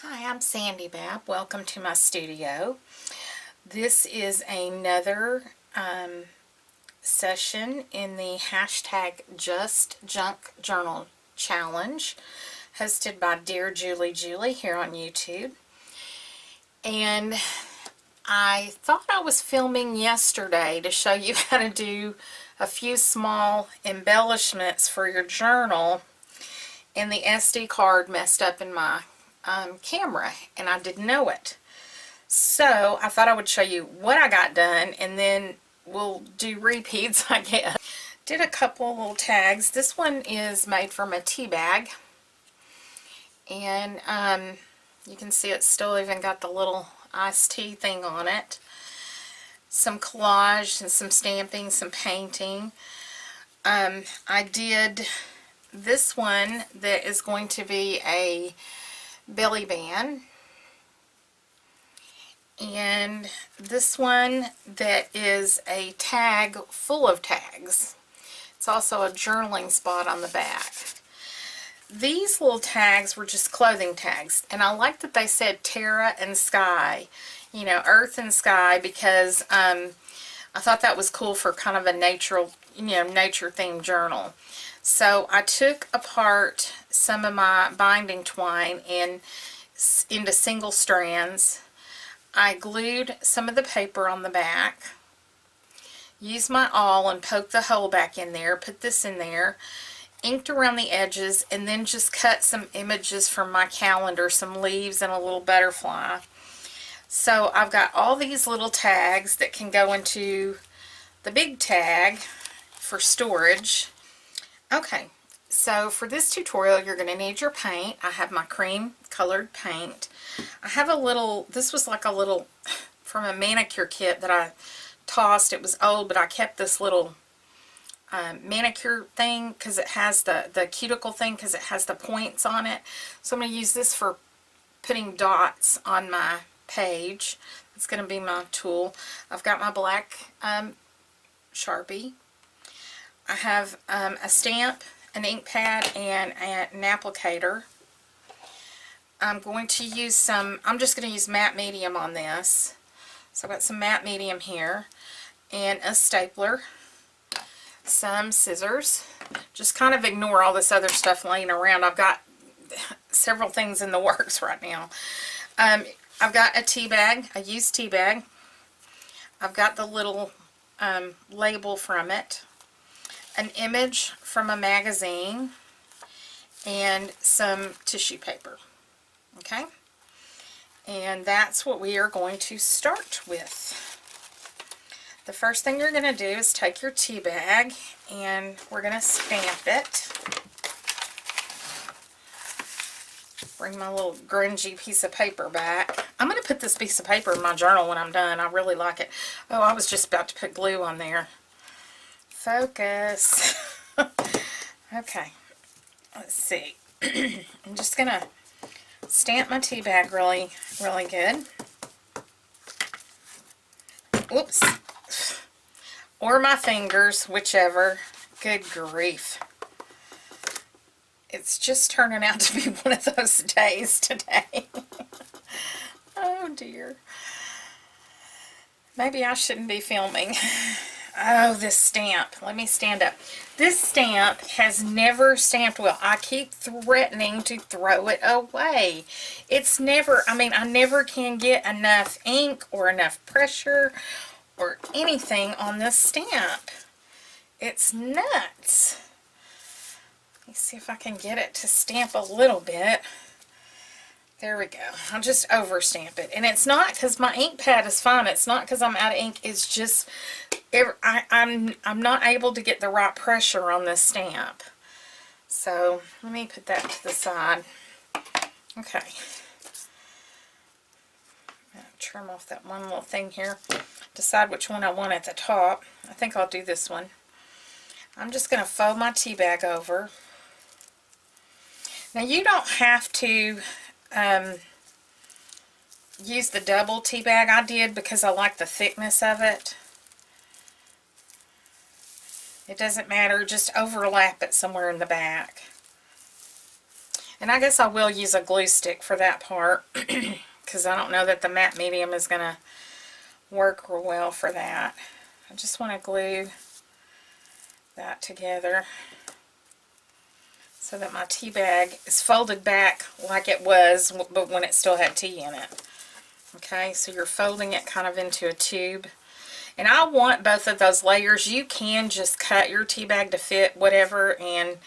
Hi, I'm Sandy Babb. Welcome to my studio. This is another session in the hashtag Just Junk Journal Challenge, hosted by Dear Julie here on YouTube. And I thought I was filming yesterday to show you how to do a few small embellishments for your journal, and the SD card messed up in my camera and I didn't know it. So I thought I would show you what I got done and then we'll do repeats, I guess. Did a couple little tags. This one is made from a tea bag, and you can see it's still even got the little iced tea thing on it. Some collage and some stamping, some painting. I did this one that is going to be a belly band, and this one that is a tag full of tags. It's also a journaling spot on the back. These little tags were just clothing tags, and I like that they said Terra and Sky, you know, Earth and Sky, because I thought that was cool for kind of a nature themed journal. So I took apart some of my binding twine and into single strands. I glued some of the paper on the back, used my awl and poked the hole back in there, put this in there, inked around the edges, and then just cut some images from my calendar, some leaves and a little butterfly. So I've got all these little tags that can go into the big tag for storage. Okay, so for this tutorial you're going to need your paint. I have my cream colored paint. I have a little, this was like a little from a manicure kit that I tossed. It was old, but I kept this little manicure thing because it has the cuticle thing, because it has the points on it. So I'm going to use this for putting dots on my page. It's going to be my tool. I've got my black Sharpie. I have a stamp, an ink pad, and an applicator. I'm going to use some, I'm just going to use matte medium on this. So I've got some matte medium here, and a stapler, some scissors. Just kind of ignore all this other stuff laying around. I've got several things in the works right now. I've got a tea bag, a used tea bag. I've got the little label from it, an image from a magazine, and some tissue paper. Okay, and that's what we are going to start with. The first thing you're going to do is take your tea bag and we're going to stamp it. Bring my little grungy piece of paper back. I'm going to put this piece of paper in my journal when I'm done. I really like it. Oh, I was just about to put glue on there. Focus. Okay, let's see. I'm just going to stamp my tea bag really good. Whoops. Or my fingers, whichever. Good grief. It's just turning out to be one of those days today. Oh dear. Maybe I shouldn't be filming. Oh, this stamp. Let me stand up. This stamp has never stamped well. I keep threatening to throw it away. It's never, I mean, I never can get enough ink or enough pressure or anything on this stamp. It's nuts. Let me see if I can get it to stamp a little bit. There we go. I'll just over stamp it. And it's not because my ink pad is fine. It's not because I'm out of ink. It's just I'm not able to get the right pressure on this stamp. So let me put that to the side. Okay. I'm going to trim off that one little thing here. Decide which one I want at the top. I think I'll do this one. I'm just going to fold my tea bag over. Now you don't have to use the double tea bag. I did because I like the thickness of it. It doesn't matter, just overlap it somewhere in the back. And I guess I will use a glue stick for that part because I don't know that the matte medium is going to work real well for that. I just want to glue that together so that my tea bag is folded back like it was, but when it still had tea in it. Okay, so you're folding it kind of into a tube. And I want both of those layers. You can just cut your tea bag to fit whatever and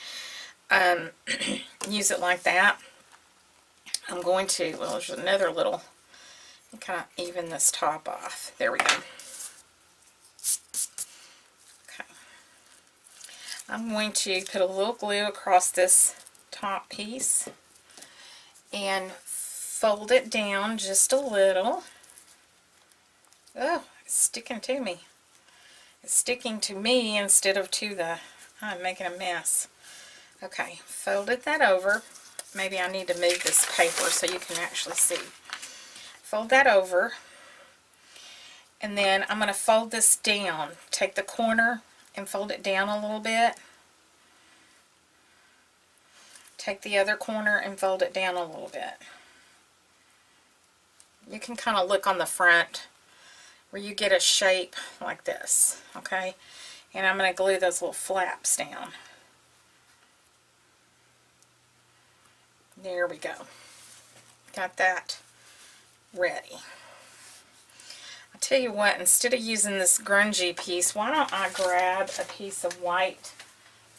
use it like that. I'm going to, well, there's another little, kind of even this top off. There we go. Okay. I'm going to put a little glue across this top piece and fold it down just a little. Oh, it's sticking to me. It's sticking to me instead of to the, I'm making a mess. Okay, folded that over. Maybe I need to move this paper so you can actually see. Fold that over. And then I'm going to fold this down. Take the corner and fold it down a little bit. Take the other corner and fold it down a little bit. You can kind of look on the front where you get a shape like this, okay? And I'm going to glue those little flaps down. There we go. Got that ready. I'll tell you what, instead of using this grungy piece, why don't I grab a piece of white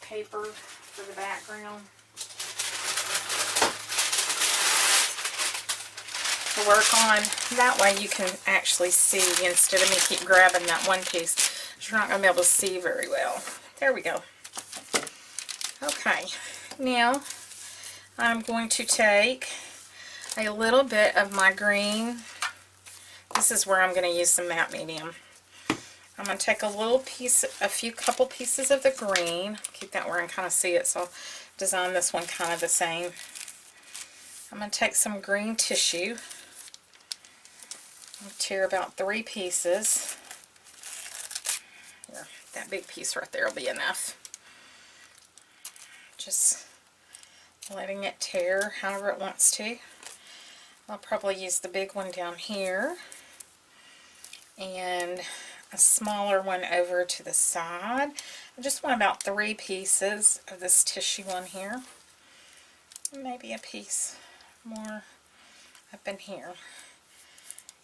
paper for the background to work on. That way you can actually see instead of me keep grabbing that one piece. You're not going to be able to see very well. There we go. Okay, now I'm going to take a little bit of my green. This is where I'm going to use some matte medium. I'm going to take a little piece, couple pieces of the green. Keep that where I can kind of see it, so I'll design this one kind of the same. I'm going to take some green tissue. I'll tear about 3 pieces. Here, that big piece right there will be enough. Just letting it tear however it wants to. I'll probably use the big one down here and a smaller one over to the side. I just want about 3 pieces of this tissue on here. Maybe a piece more up in here.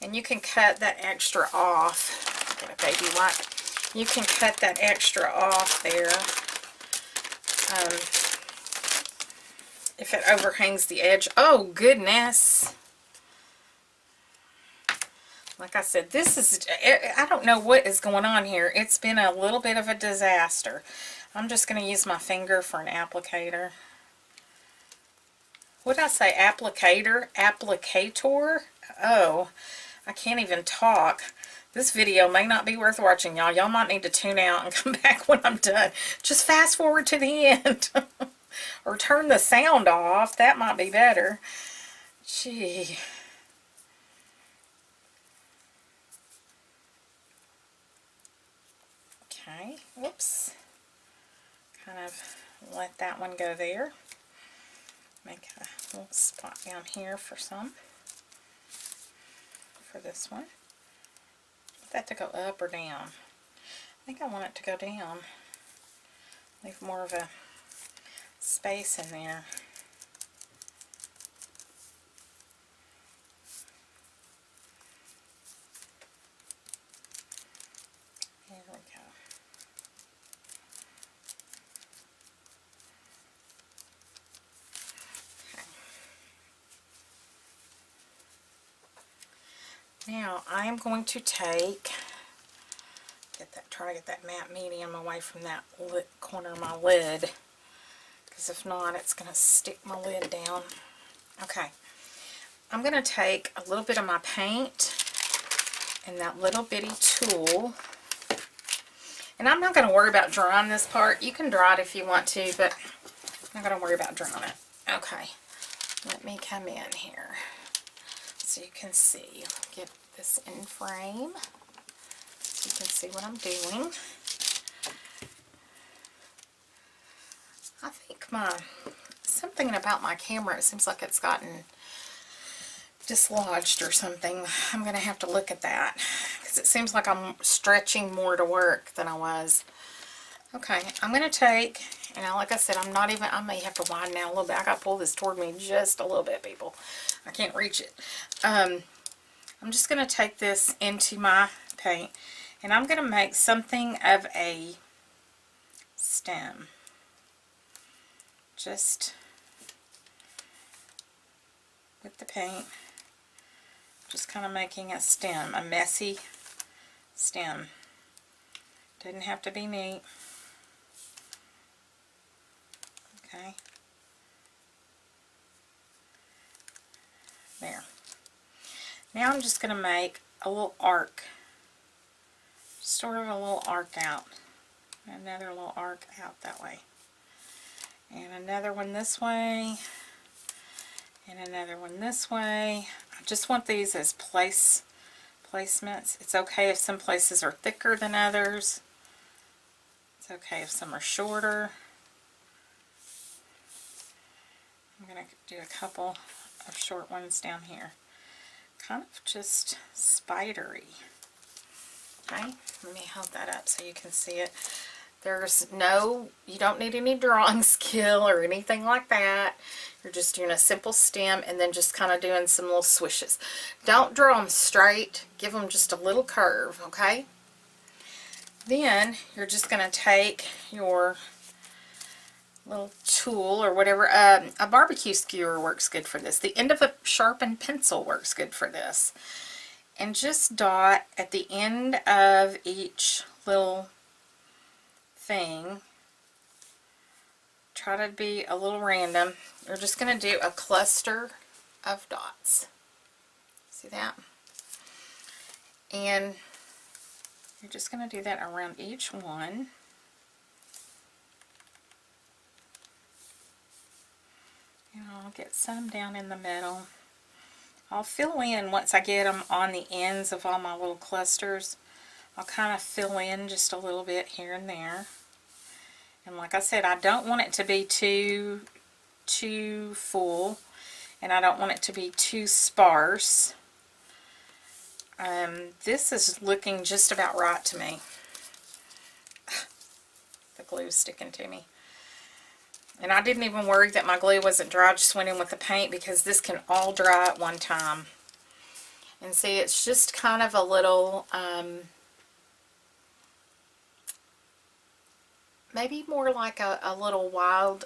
And you can cut that extra off. Get a baby wipe. You can cut that extra off there. If it overhangs the edge. Oh goodness. Like I said, this is, I don't know what is going on here. It's been a little bit of a disaster. I'm just going to use my finger for an applicator. What did I say? Applicator? Applicator? Oh, I can't even talk. This video may not be worth watching, y'all. Y'all might need to tune out and come back when I'm done. Just fast forward to the end. Or turn the sound off. That might be better. Gee. Okay. Whoops. Kind of let that one go there. Make a little spot down here for some. For this one. Want that to go up or down? I think I want it to go down. Leave more of a space in there. There we go. Okay. Now I'm going to take, try to get that matte medium away from that corner of my lid. Because if not, it's going to stick my lid down. Okay, I'm going to take a little bit of my paint and that little bitty tool. And I'm not going to worry about drawing this part. You can draw it if you want to, but I'm not going to worry about drawing it. Okay, let me come in here so you can see. Get this in frame so you can see what I'm doing. something about my camera. It seems like it's gotten dislodged or something. I'm going to have to look at that because it seems like I'm stretching more to work than I was. Okay, I'm going to take, and now like I said, I may have to widen out a little bit. I got to pull this toward me just a little bit, people. I can't reach it. I'm just going to take this into my paint, and I'm going to make something of a stem. Just with the paint, just kind of making a stem, a messy stem. Doesn't have to be neat. Okay. There. Now I'm just going to make a little arc. Sort of a little arc out. Another little arc out that way. And another one this way. And another one this way. I just want these as placements. It's okay if some places are thicker than others. It's okay if some are shorter. I'm going to do a couple of short ones down here. Kind of just spidery. Okay, let me hold that up so you can see it. You don't need any drawing skill or anything like that. You're just doing a simple stem and then just kind of doing some little swishes. Don't draw them straight. Give them just a little curve, okay? Then you're just going to take your little tool or whatever. A barbecue skewer works good for this. The end of a sharpened pencil works good for this. And just dot at the end of each little thing. Try to be a little random. You're just going to do a cluster of dots. See that? And you're just going to do that around each one. And I'll get some down in the middle. I'll fill in once I get them on the ends of all my little clusters. I'll kind of fill in just a little bit here and there. And like I said, I don't want it to be too full, and I don't want it to be too sparse. This is looking just about right to me. The glue's sticking to me. And I didn't even worry that my glue wasn't dry. I just went in with the paint because this can all dry at one time. And see, it's just kind of a little, maybe more like a little wild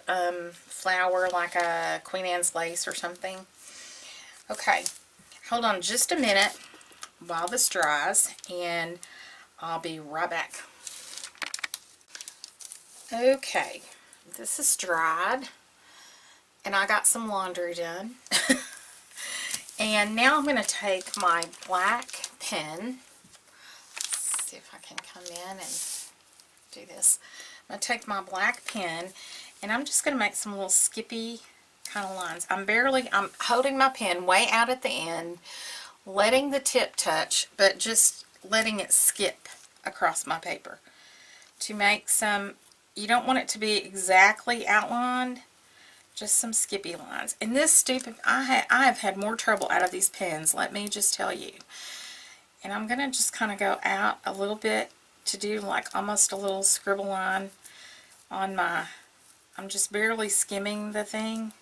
flower, like a Queen Anne's lace or something. Okay, hold on just a minute while this dries, and I'll be right back. Okay, this is dried, and I got some laundry done. And now I'm going to take my black pen. Let's see if I can come in and do this. I'm going to take my black pen, and I'm just going to make some little skippy kind of lines. I'm holding my pen way out at the end, letting the tip touch, but just letting it skip across my paper to make some. You don't want it to be exactly outlined, just some skippy lines. And this stupid, I have had more trouble out of these pens, let me just tell you. And I'm going to just kind of go out a little bit to do like almost a little scribble line on my, I'm just barely skimming the thing,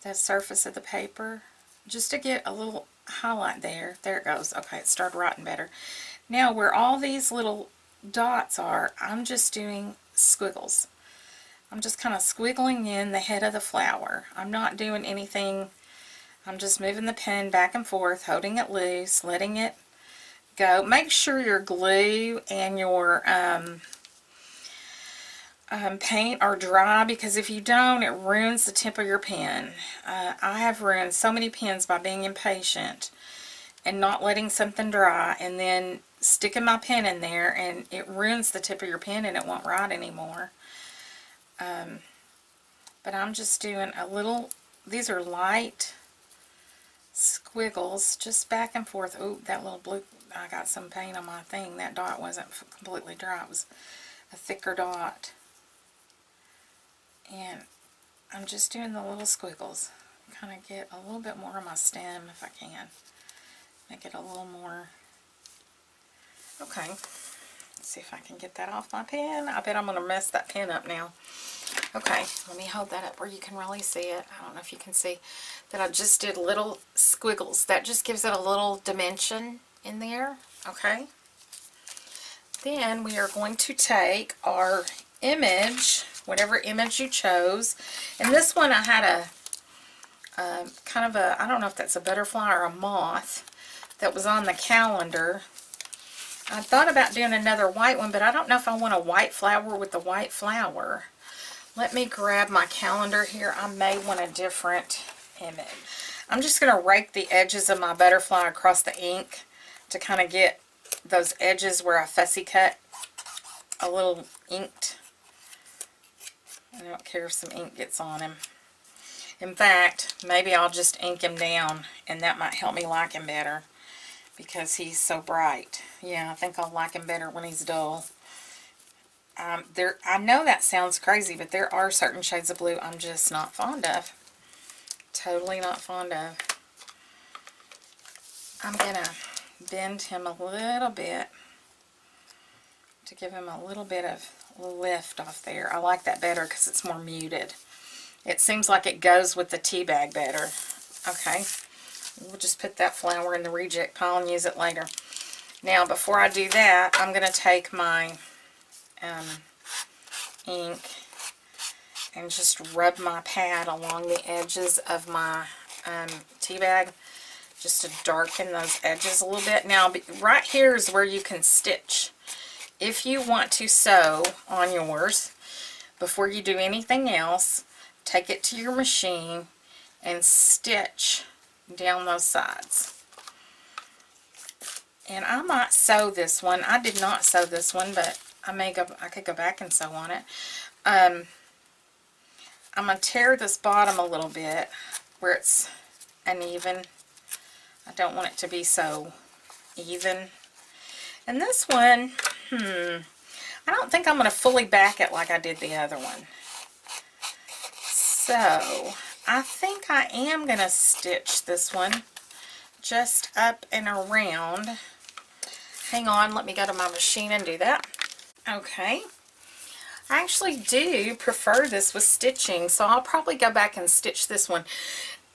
the surface of the paper, just to get a little highlight there. There it goes. Okay, it started writing better. Now where all these little dots are, I'm just doing squiggles. I'm just kind of squiggling in the head of the flower. I'm not doing anything. I'm just moving the pen back and forth, holding it loose, letting it go. Make sure your glue and your paint are dry, because if you don't, it ruins the tip of your pen. I have ruined so many pens by being impatient and not letting something dry, and then sticking my pen in there, and it ruins the tip of your pen and it won't write anymore. But I'm just doing a little, these are light squiggles, just back and forth. Oh, that little blue, I got some paint on my thing. That dot wasn't completely dry. It was a thicker dot. And I'm just doing the little squiggles. Kind of get a little bit more of my stem if I can. Make it a little more. Okay. Let's see if I can get that off my pen. I bet I'm going to mess that pen up now. Okay, let me hold that up where you can really see it. I don't know if you can see that I just did little squiggles. That just gives it a little dimension in there. Okay. Then we are going to take our image, whatever image you chose. And this one I had a kind of a, I don't know if that's a butterfly or a moth that was on the calendar. I thought about doing another white one, but I don't know if I want a white flower with the white flower. Let me grab my calendar here. I may want a different image. I'm just going to rake the edges of my butterfly across the ink to kind of get those edges where I fussy cut a little inked. I don't care if some ink gets on him. In fact, maybe I'll just ink him down, and that might help me like him better because he's so bright. Yeah, I think I'll like him better when he's dull. I know that sounds crazy, but there are certain shades of blue I'm just not fond of. Totally not fond of. I'm going to bend him a little bit to give him a little bit of lift off there. I like that better because it's more muted. It seems like it goes with the tea bag better. Okay, we'll just put that flower in the reject pile and use it later. Now, before I do that, I'm going to take my ink and just rub my pad along the edges of my tea bag just to darken those edges a little bit. Now, right here is where you can stitch. If you want to sew on yours, before you do anything else, take it to your machine and stitch down those sides. And I might sew this one. I did not sew this one, but I could go back and sew on it. I'm going to tear this bottom a little bit where it's uneven. I don't want it to be so even. And this one, I don't think I'm going to fully back it like I did the other one. So, I think I am going to stitch this one just up and around. Hang on, let me go to my machine and do that. Okay. I actually do prefer this with stitching, so I'll probably go back and stitch this one.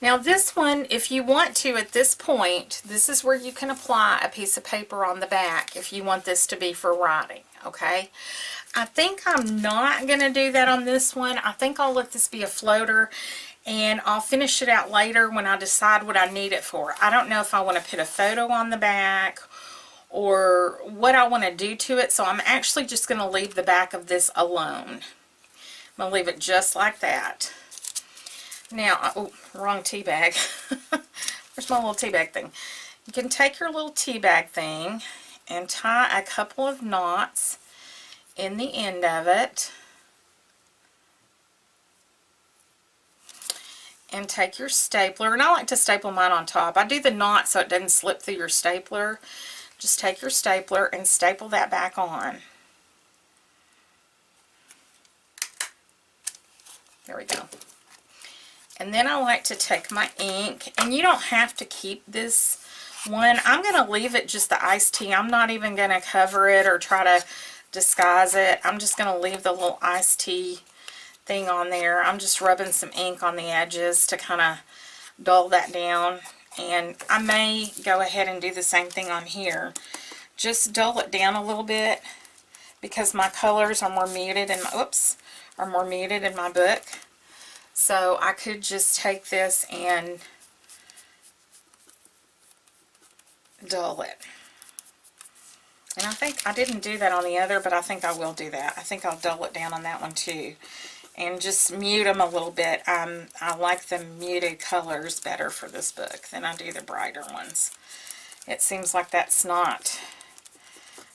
Now this one, if you want to at this point, this is where you can apply a piece of paper on the back if you want this to be for writing, okay? I think I'm not going to do that on this one. I think I'll let this be a floater, and I'll finish it out later when I decide what I need it for. I don't know if I want to put a photo on the back or what I want to do to it, so I'm actually just going to leave the back of this alone. I'm going to leave it just like that. Now, oh, wrong tea bag. Where's my little tea bag thing? You can take your little tea bag thing and tie a couple of knots in the end of it. And take your stapler, and I like to staple mine on top. I do the knot so it doesn't slip through your stapler. Just take your stapler and staple that back on. There we go. And then I like to take my ink, and you don't have to keep this one. I'm going to leave it just the iced tea. I'm not even going to cover it or try to disguise it. I'm just going to leave the little iced tea thing on there. I'm just rubbing some ink on the edges to kind of dull that down. And I may go ahead and do the same thing on here. Just dull it down a little bit because my colors are more muted in my, are more muted in my book. So I could just take this and dull it. And I think I didn't do that on the other, but I think I will do that. I think I'll dull it down on that one too. And just mute them a little bit. I like the muted colors better for this book than I do the brighter ones. It seems like that's not,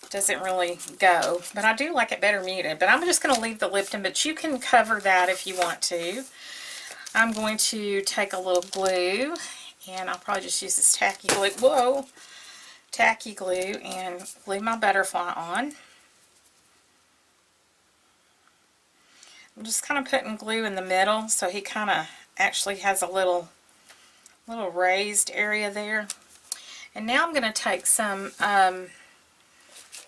doesn't really go. But I do like it better muted. But I'm just going to leave the Lipton, but you can cover that if you want to. I'm going to take a little glue, and I'll probably just use this tacky glue. Whoa! Tacky glue, and glue my butterfly on. I'm just kind of putting glue in the middle so he kind of actually has a little raised area there. And now I'm going to take some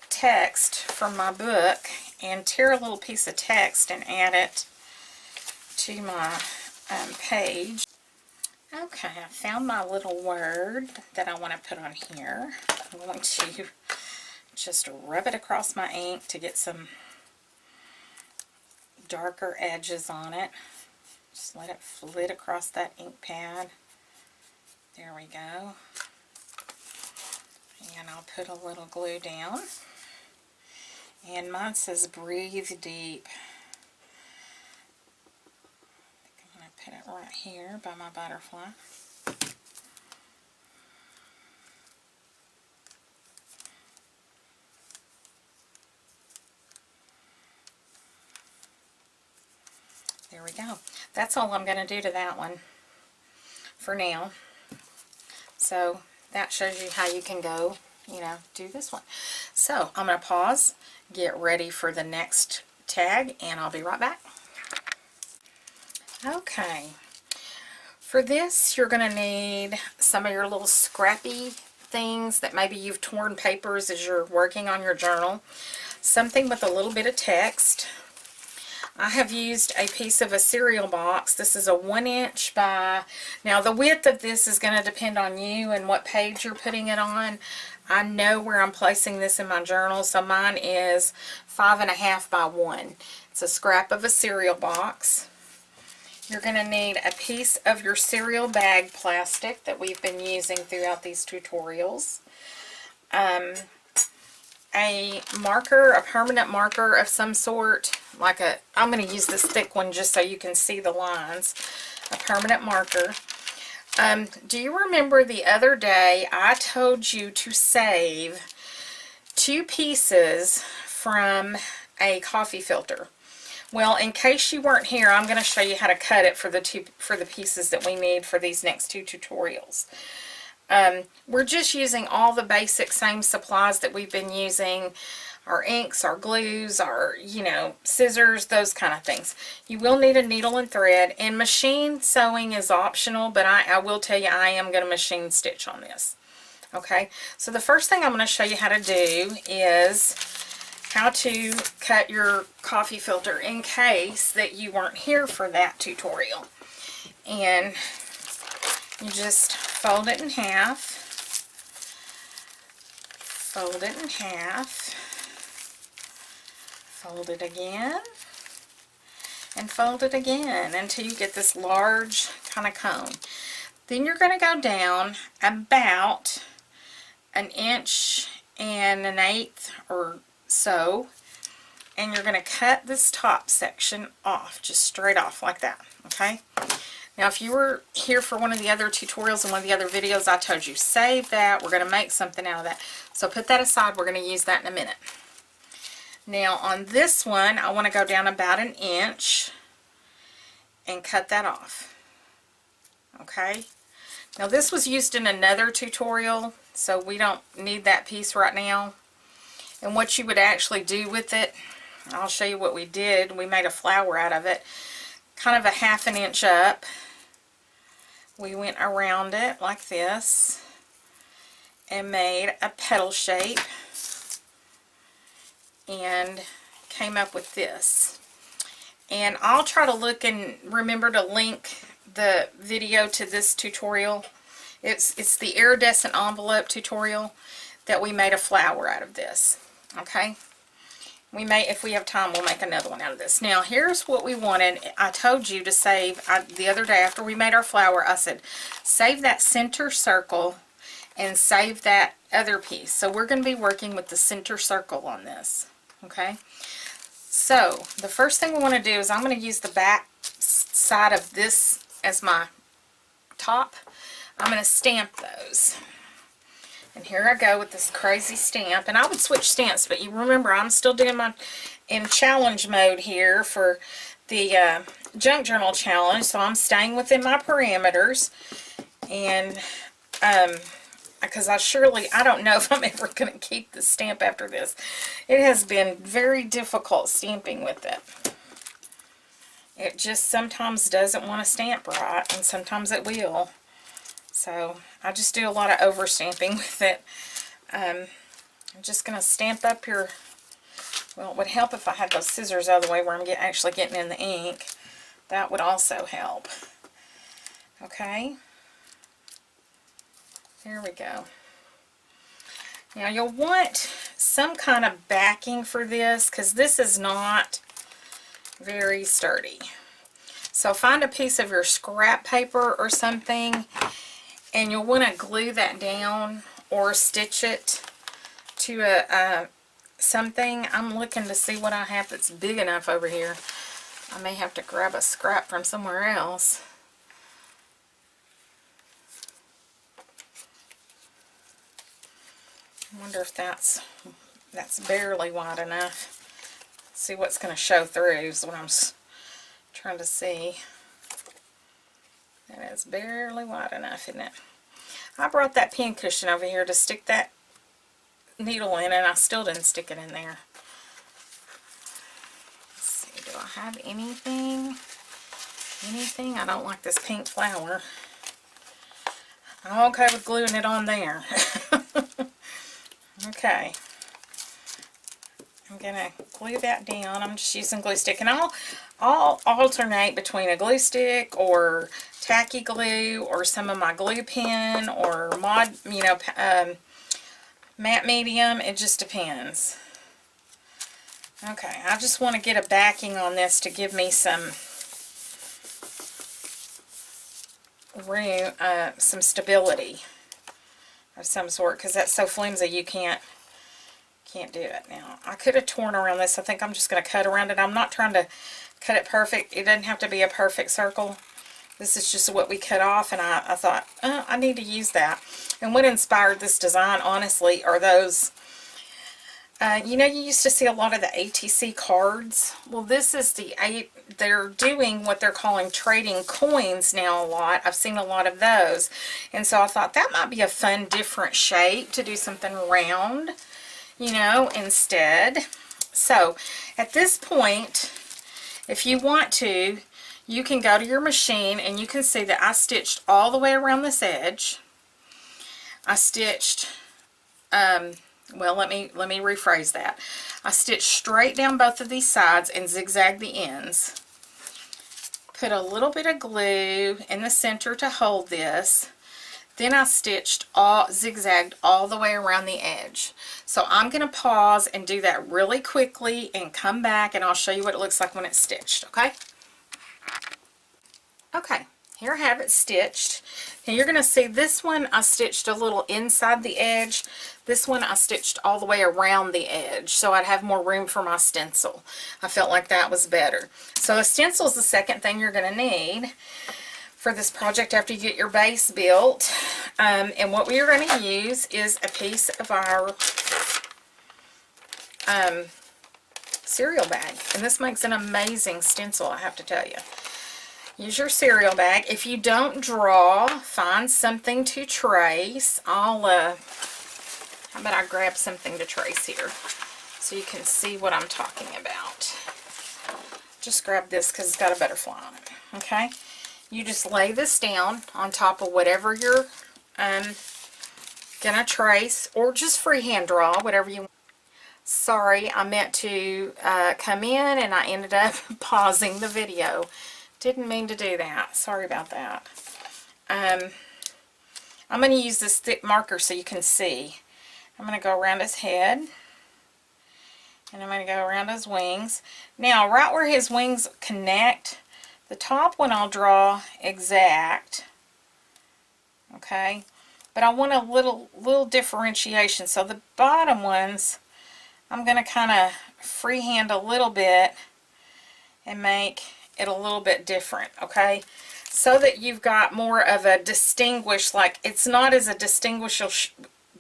text from my book and tear a little piece of text and add it to my page. Okay, I found my little word that I want to put on here. I'm going to just rub it across my ink to get some darker edges on it. Just let it flit across that ink pad. There we go. And I'll put a little glue down. And mine says breathe deep. I'm going to put it right here by my butterfly. There we go. That's all I'm going to do to that one for now. So that shows you how you can go, you know, do this one. So I'm going to pause, get ready for the next tag, and I'll be right back. Okay. For this, you're going to need some of your little scrappy things that maybe you've torn papers as you're working on your journal. Something with a little bit of text. I have used a piece of a cereal box. This is a 1" by, now the width of this is going to depend on you and what page you're putting it on. I know where I'm placing this in my journal, so mine is 5.5 by 1. It's a scrap of a cereal box. You're going to need a piece of your cereal bag plastic that we've been using throughout these tutorials. A marker, a permanent marker of some sort, like a, I'm going to use this thick one just so you can see the lines, a permanent marker. Do you remember the other day I told you to save 2 pieces from a coffee filter? Well, in case you weren't here, I'm going to show you how to cut it for the pieces that we need for these next 2 tutorials. We're just using all the basic same supplies that we've been using, our inks, our glues, our, you know, scissors, those kind of things. You will need a needle and thread, and machine sewing is optional, but I will tell you I am going to machine stitch on this. Okay, so the first thing I'm going to show you how to do is how to cut your coffee filter in case that you weren't here for that tutorial. And you just fold it in half, fold it in half, fold it again, and fold it again until you get this large kind of cone. Then you're going to go down about 1 1/8 inches or so, and you're going to cut this top section off, just straight off like that, okay? Now, if you were here for one of the other tutorials and one of the other videos, I told you, save that. We're going to make something out of that. So put that aside. We're going to use that in a minute. Now, on this one, I want to go down about 1 inch and cut that off. Okay? Now, this was used in another tutorial, so we don't need that piece right now. And what you would actually do with it, I'll show you what we did. We made a flower out of it, kind of a 1/2 inch up. We went around it like this and made a petal shape and came up with this. And I'll try to look and remember to link the video to this tutorial. It's the iridescent envelope tutorial that we made a flower out of this. Okay? We may, if we have time, we'll make another one out of this. Now, here's what we wanted. I told you to save, the other day after we made our flower, I said, save that center circle and save that other piece. So we're going to be working with the center circle on this. Okay? So, the first thing we want to do is I'm going to use the back side of this as my top. I'm going to stamp those. And here I go with this crazy stamp. And I would switch stamps, but you remember I'm still doing my in challenge mode here for the junk journal challenge. So I'm staying within my parameters. And because I don't know if I'm ever going to keep the stamp after this. It has been very difficult stamping with it. It just sometimes doesn't want to stamp right, and sometimes it will. So I just do a lot of over stamping with it. I'm just going to stamp up your, well, it would help if I had those scissors out of the way where I'm actually getting in the ink. That would also help. Okay. There we go. Now you'll want some kind of backing for this because this is not very sturdy. So find a piece of your scrap paper or something, and you'll want to glue that down or stitch it to a something. I'm looking to see what I have that's big enough over here. I may have to grab a scrap from somewhere else. I wonder if that's barely wide enough. See what's going to show through is what I'm trying to see. And it's barely wide enough, isn't it? I brought that pin cushion over here to stick that needle in, and I still didn't stick it in there. Let's see, do I have anything? Anything? I don't like this pink flower. I'm okay with gluing it on there. Okay. I'm going to glue that down. I'm just using glue stick. And I'll alternate between a glue stick or tacky glue or some of my glue pen or matte medium. It just depends. Okay, I just want to get a backing on this to give me some room, some stability of some sort, because that's so flimsy you can't do it. Now I could have torn around this. I think I'm just going to cut around it. I'm not trying to cut it perfect. It doesn't have to be a perfect circle. This is just what we cut off, and I thought, I need to use that. And what inspired this design, honestly, are those, you know, you used to see a lot of the ATC cards. Well, this is they're doing what they're calling trading coins now a lot. I've seen a lot of those. And so I thought that might be a fun, different shape to do something round, you know, instead. So at this point, if you want to, you can go to your machine and you can see that I stitched all the way around this edge. I stitched, well, let me rephrase that. I stitched straight down both of these sides and zigzagged the ends. Put a little bit of glue in the center to hold this. Then I zigzagged all the way around the edge. So I'm going to pause and do that really quickly and come back, and I'll show you what it looks like when it's stitched, okay? Okay, here I have it stitched. And you're going to see this one I stitched a little inside the edge. This one I stitched all the way around the edge so I'd have more room for my stencil. I felt like that was better. So a stencil is the second thing you're going to need for this project after you get your base built. And what we are going to use is a piece of our cereal bag. And this makes an amazing stencil, I have to tell you. Use your cereal bag. If you don't draw, find something to trace. How about I grab something to trace here so you can see what I'm talking about. Just grab this because it's got a butterfly on it. Okay? You just lay this down on top of whatever you're gonna trace, or just freehand draw, whatever you want. Sorry, I meant to come in and I ended up pausing the video. Didn't mean to do that. Sorry about that. I'm going to use this thick marker so you can see. I'm going to go around his head. And I'm going to go around his wings. Now, right where his wings connect, the top one I'll draw exact. Okay? But I want a little differentiation. So the bottom ones, I'm going to kind of freehand a little bit and make it a little bit different, okay? So that you've got more of a like it's not as a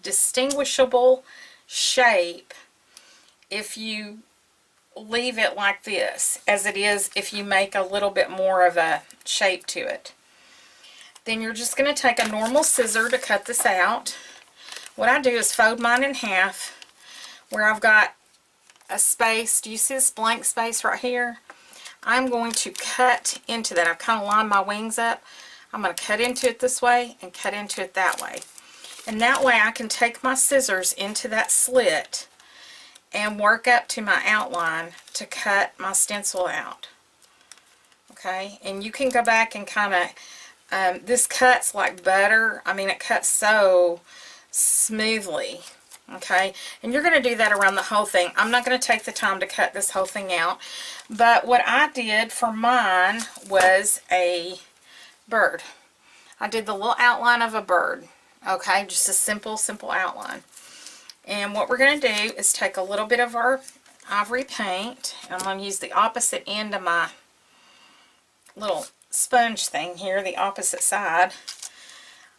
distinguishable shape if you leave it like this as it is if you make a little bit more of a shape to it. Then you're just going to take a normal scissor to cut this out. What I do is fold mine in half where I've got a space. Do you see this blank space right here? I'm going to cut into that. I've kind of lined my wings up. I'm going to cut into it this way and cut into it that way. And that way I can take my scissors into that slit and work up to my outline to cut my stencil out. Okay, and you can go back and kind of, this cuts like butter. I mean, it cuts so smoothly. Okay, and you're going to do that around the whole thing. I'm not going to take the time to cut this whole thing out, but what I did for mine was a bird. I did the little outline of a bird. Okay, just a simple outline. And what we're going to do is take a little bit of our ivory paint. I'm going to use the opposite end of my little sponge thing here, the opposite side.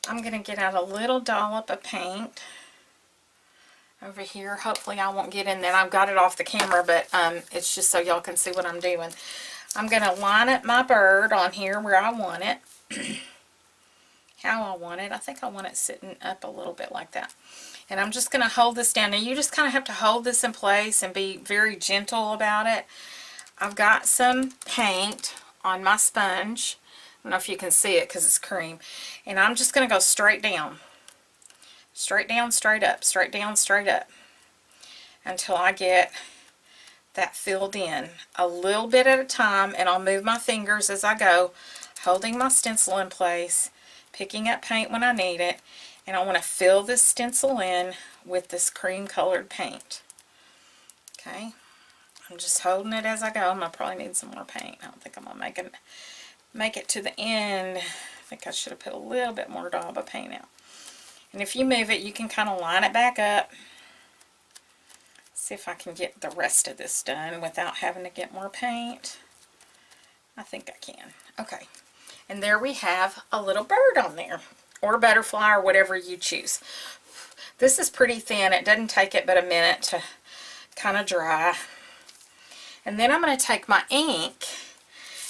I'm going to get out a little dollop of paint over here. Hopefully I won't get in there. I've got it off the camera, but it's just so y'all can see what I'm doing. I'm going to line up my bird on here where I want it. How I want it. I think I want it sitting up a little bit like that. And I'm just going to hold this down. Now you just kind of have to hold this in place and be very gentle about it. I've got some paint on my sponge. I don't know if you can see it because it's cream. And I'm just going to go straight down. Straight down, straight up. Straight down, straight up. Until I get that filled in. A little bit at a time. And I'll move my fingers as I go. Holding my stencil in place. Picking up paint when I need it. And I want to fill this stencil in with this cream colored paint. Okay. I'm just holding it as I go. I'm going to probably need some more paint. I don't think I'm going to make it to the end. I think I should have put a little bit more daub of paint out. And if you move it, you can kind of line it back up. See if I can get the rest of this done without having to get more paint. I think I can. Okay. And there we have a little bird on there. Or butterfly or whatever you choose. This is pretty thin. It doesn't take it but a minute to kind of dry. And then I'm going to take my ink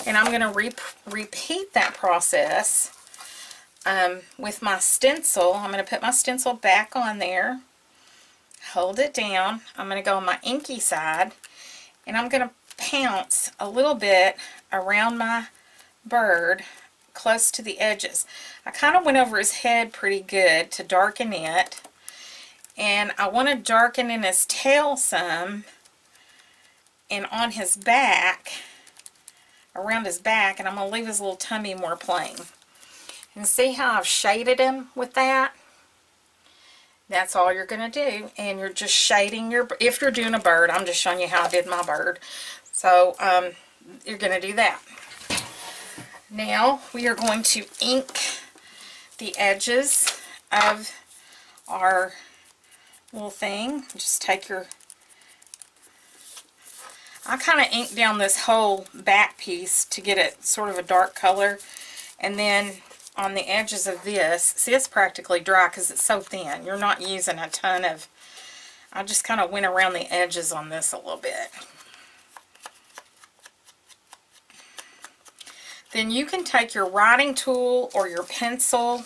and I'm going to repeat that process with my stencil. I'm going to put my stencil back on there, hold it down. I'm going to go on my inky side and I'm going to pounce a little bit around my bird close to the edges. I kind of went over his head pretty good to darken it, and I want to darken in his tail some and on his back, around his back, and I'm going to leave his little tummy more plain. And see how I've shaded him with that? That's all you're going to do, and you're just shading your, if you're doing a bird, I'm just showing you how I did my bird. So you're going to do that. Now we are going to ink the edges of our little thing. Just take your, I kind of ink down this whole back piece to get it sort of a dark color, and then on the edges of this, see, it's practically dry because it's so thin. You're not using a ton of, I just kind of went around the edges on this a little bit. Then you can take your writing tool or your pencil,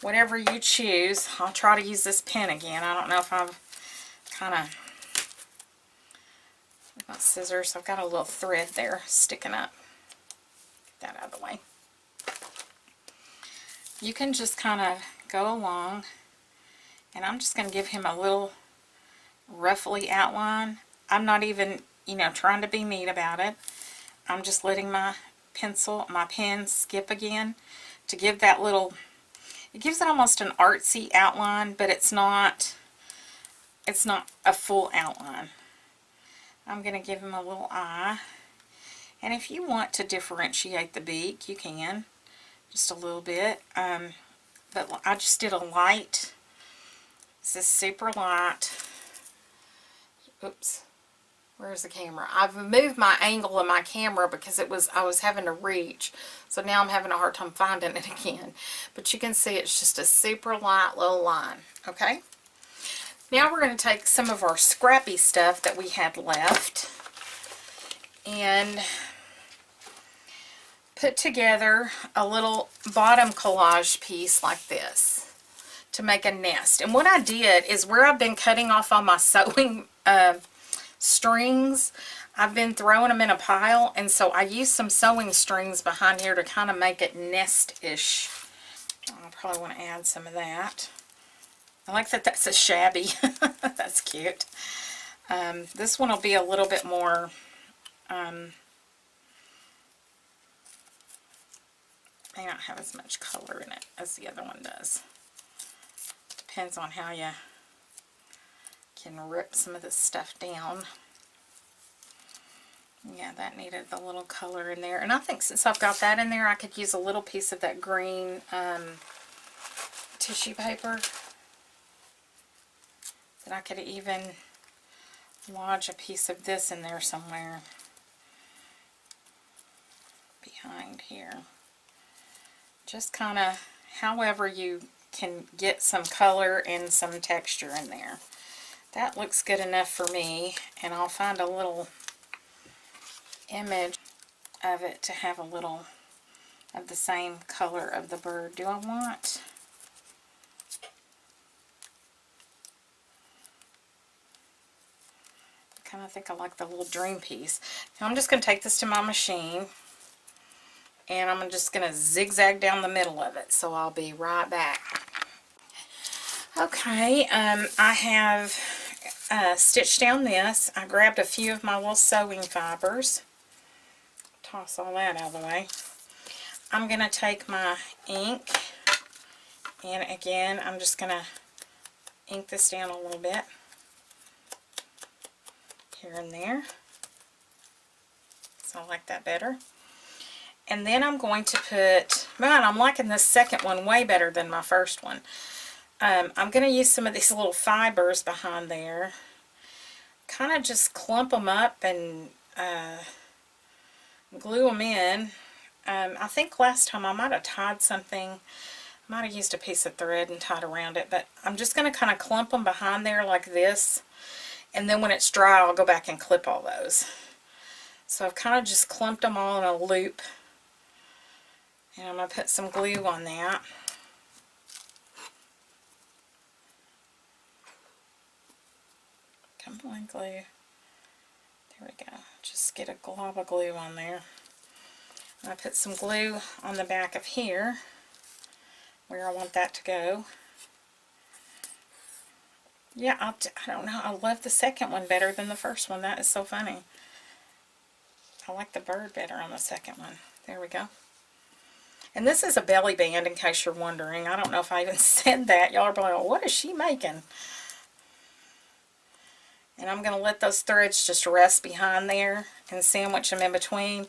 whatever you choose. I'll try to use this pen again. I don't know if I've kind of, with my scissors, I've got a little thread there sticking up. Get that out of the way. You can just kind of go along, and I'm just going to give him a little roughly outline. I'm not even, trying to be neat about it. I'm just letting my pen skip again to give that little, it gives it almost an artsy outline, but it's not a full outline. I'm going to give him a little eye, and if you want to differentiate the beak, you can, just a little bit, but I just did a light, this is super light, oops. Where's the camera? I've moved my angle of my camera because I was having to reach. So now I'm having a hard time finding it again. But you can see it's just a super light little line. Okay? Now we're going to take some of our scrappy stuff that we had left and put together a little bottom collage piece like this to make a nest. And what I did is where I've been cutting off on my sewing strings, I've been throwing them in a pile, and so I used some sewing strings behind here to kind of make it nest-ish. I'll probably want to add some of that. I like that that's a shabby. That's cute. This one will be a little bit more, may not have as much color in it as the other one does. Depends on how you can rip some of this stuff down. Yeah, that needed a little color in there. And I think since I've got that in there, I could use a little piece of that green tissue paper. That I could even lodge a piece of this in there somewhere behind here. Just kind of however you can get some color and some texture in there. That looks good enough for me, and I'll find a little image of it to have a little of the same color of the bird. Do I want... I kind of think I like the little dream piece. Now I'm just going to take this to my machine, and I'm just going to zigzag down the middle of it, so I'll be right back. Okay, I have stitched down this. I grabbed a few of my little sewing fibers. Toss all that out of the way. I'm going to take my ink, and again I'm just going to ink this down a little bit here and there. So I like that better. And then I'm going to put, man, I'm liking this second one way better than my first one. I'm going to use some of these little fibers behind there. Kind of just clump them up and glue them in. I think last time I might have tied something, might have used a piece of thread and tied around it, but I'm just going to kind of clump them behind there like this, and then when it's dry I'll go back and clip all those. So I've kind of just clumped them all in a loop, and I'm going to put some glue on that. Come on, glue. There we go. Just get a glob of glue on there. I put some glue on the back of here where I want that to go. Yeah, I don't know. I love the second one better than the first one. That is so funny. I like the bird better on the second one. There we go. And this is a belly band, in case you're wondering. I don't know if I even said that. Y'all are probably like, what is she making? And I'm going to let those threads just rest behind there and sandwich them in between.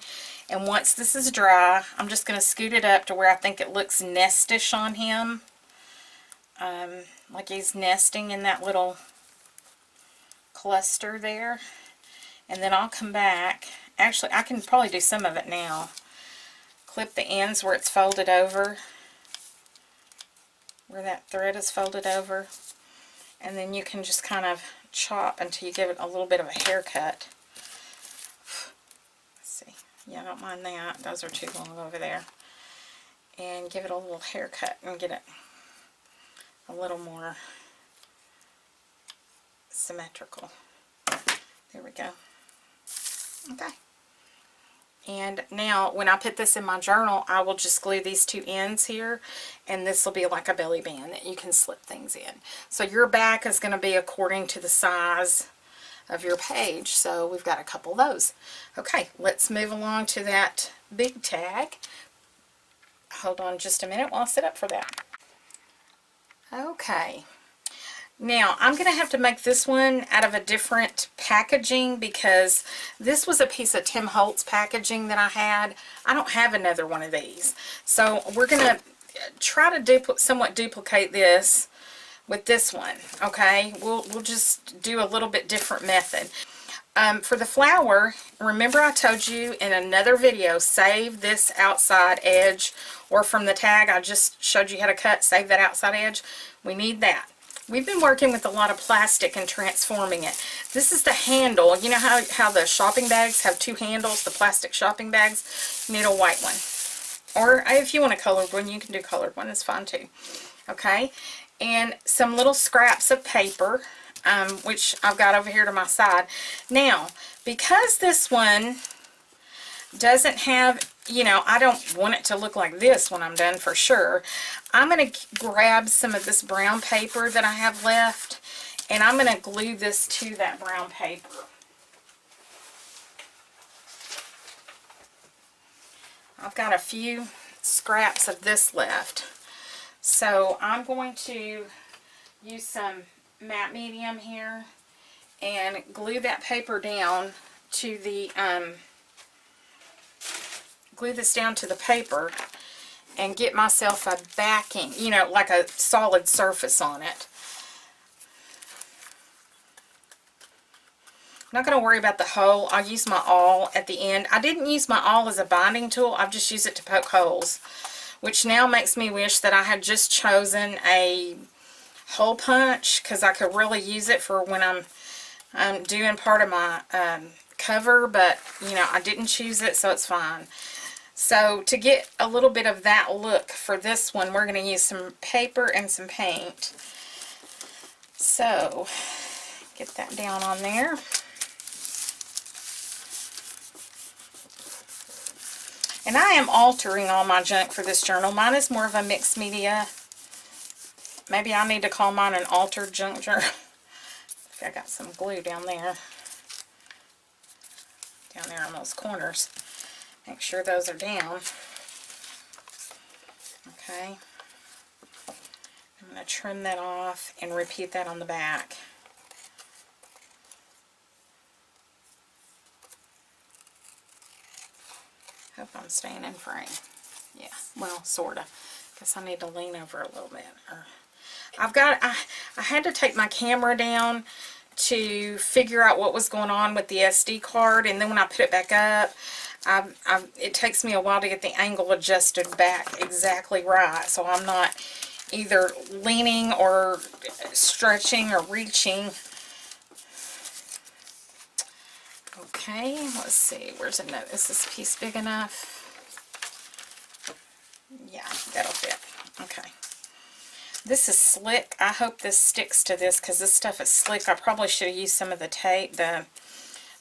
And once this is dry, I'm just going to scoot it up to where I think it looks nestish on him. Like he's nesting in that little cluster there. And then I'll come back. Actually, I can probably do some of it now. Clip the ends where it's folded over, where that thread is folded over. And then you can just kind of chop until you give it a little bit of a haircut. Let's see. Yeah, I don't mind that. Those are too long over there. And give it a little haircut and get it a little more symmetrical. There we go. Okay. And now when I put this in my journal, I will just glue these two ends here, and this will be like a belly band that you can slip things in. So your back is going to be according to the size of your page. So we've got a couple of those. Okay, let's move along to that big tag. Hold on just a minute while I sit up for that. Okay. Now, I'm going to have to make this one out of a different packaging because this was a piece of Tim Holtz packaging that I had. I don't have another one of these. So we're going to try to somewhat duplicate this with this one, okay? We'll just do a little bit different method. For the flower, remember I told you in another video, save this outside edge, or from the tag I just showed you how to cut, save that outside edge. We need that. We've been working with a lot of plastic and transforming it. This is the handle. You know how the shopping bags have two handles, the plastic shopping bags? You need a white one. Or if you want a colored one, you can do colored one. It's fine too. Okay? And some little scraps of paper, which I've got over here to my side. Now, Because this one doesn't have, you know, I don't want it to look like this when I'm done for sure. I'm going to grab some of this brown paper that I have left, and I'm going to glue this to that brown paper. I've got a few scraps of this left. So I'm going to use some matte medium here and glue that paper down to the, glue this down to the paper and get myself a backing, you know, like a solid surface on it. I'm not going to worry about the hole. I'll use my awl at the end. I didn't use my awl as a binding tool. I've just used it to poke holes, which now makes me wish that I had just chosen a hole punch, because I could really use it for when I'm doing part of my cover, but, you know, I didn't choose it, so it's fine. So to get a little bit of that look for this one, we're going to use some paper and some paint. So get that down on there. And I am altering all my junk for this journal. Mine is more of a mixed media. Maybe I need to call mine an altered junk journal. I got some glue down there. Down there on those corners. Make sure those are down. Okay. I'm going to trim that off and repeat that on the back. Hope I'm staying in frame. Yeah, well, sort of. Guess I need to lean over a little bit. I had to take my camera down to figure out what was going on with the SD card, and then when I put it back up, it takes me a while to get the angle adjusted back exactly right, so I'm not either leaning or stretching or reaching. Okay, let's see, where's a note? Is this piece big enough? Yeah, that'll fit. Okay. This is slick. I hope this sticks to this, because this stuff is slick. I probably should have used some of the tape, the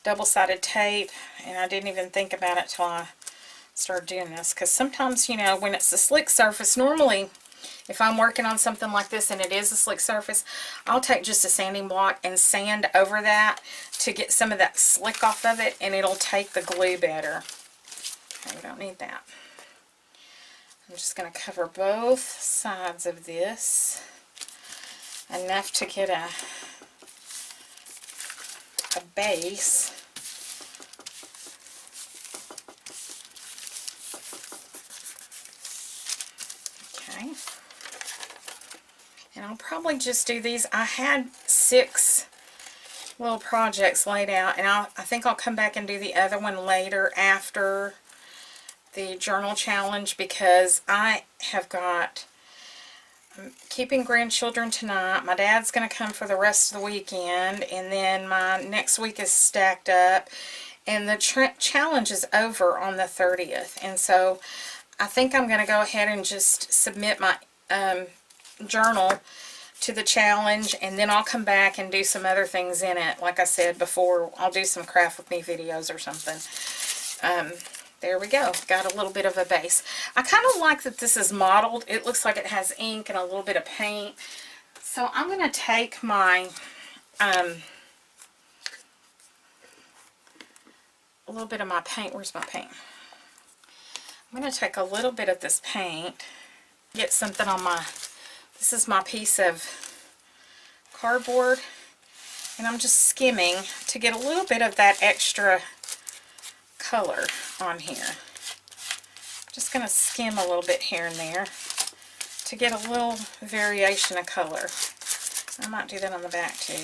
double-sided tape, and I didn't even think about it till I started doing this, because sometimes, you know, when it's a slick surface, normally if I'm working on something like this and it is a slick surface, I'll take just a sanding block and sand over that to get some of that slick off of it, and it'll take the glue better. Okay, we don't need that. I'm just going to cover both sides of this enough to get a base. Okay. And I'll probably just do these. I had 6 little projects laid out, and I think I'll come back and do the other one later after the journal challenge, because I have got, I'm keeping grandchildren tonight. My dad's going to come for the rest of the weekend, and then my next week is stacked up, and the challenge is over on the 30th, and so I think I'm going to go ahead and just submit my journal to the challenge, and then I'll come back and do some other things in it. Like I said before, I'll do some craft with me videos or something. There we go. Got a little bit of a base. I kind of like that this is mottled. It looks like it has ink and a little bit of paint. So I'm going to take my a little bit of my paint. Where's my paint? I'm going to take a little bit of this paint, get something on my, this is my piece of cardboard, and I'm just skimming to get a little bit of that extra color on here. Just going to skim a little bit here and there to get a little variation of color. I might do that on the back too.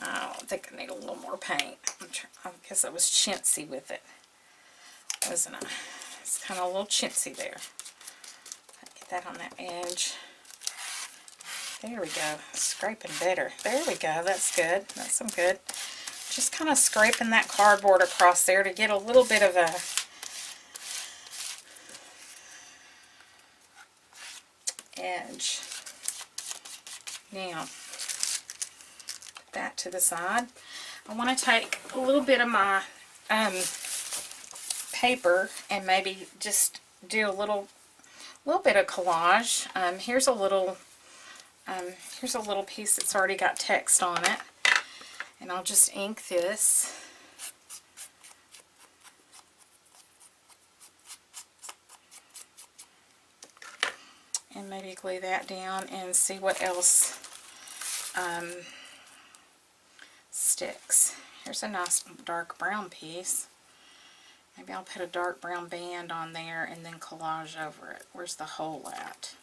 I think I need a little more paint. I guess I was chintzy with it, wasn't I? It's kind of a little chintzy there. Get that on that edge. There we go. Scraping better. There we go. That's good. That's some good. Just kind of scraping that cardboard across there to get a little bit of a edge. Now, put that to the side. I want to take a little bit of my paper and maybe just do a little bit of collage. Here's a little piece that's already got text on it, and I'll just ink this. And maybe glue that down and see what else sticks. Here's a nice dark brown piece. Maybe I'll put a dark brown band on there and then collage over it. Where's the hole at?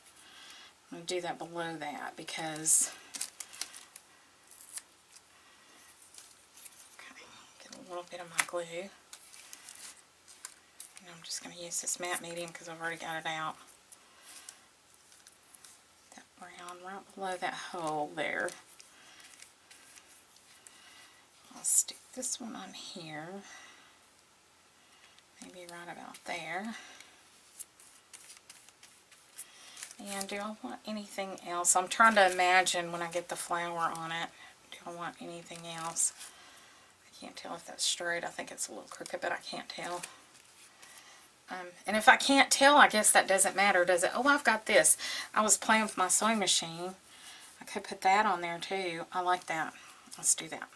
I'm going to do that below that because... Okay, get a little bit of my glue. And I'm just going to use this matte medium because I've already got it out. That brown right below that hole there. I'll stick this one on here. Maybe right about there. And do I want anything else? I'm trying to imagine when I get the flower on it. Do I want anything else? I can't tell if that's straight. I think it's a little crooked, but I can't tell. And if I can't tell, I guess that doesn't matter, does it? Oh, I've got this. I was playing with my sewing machine. I could put that on there too. I like that. Let's do that.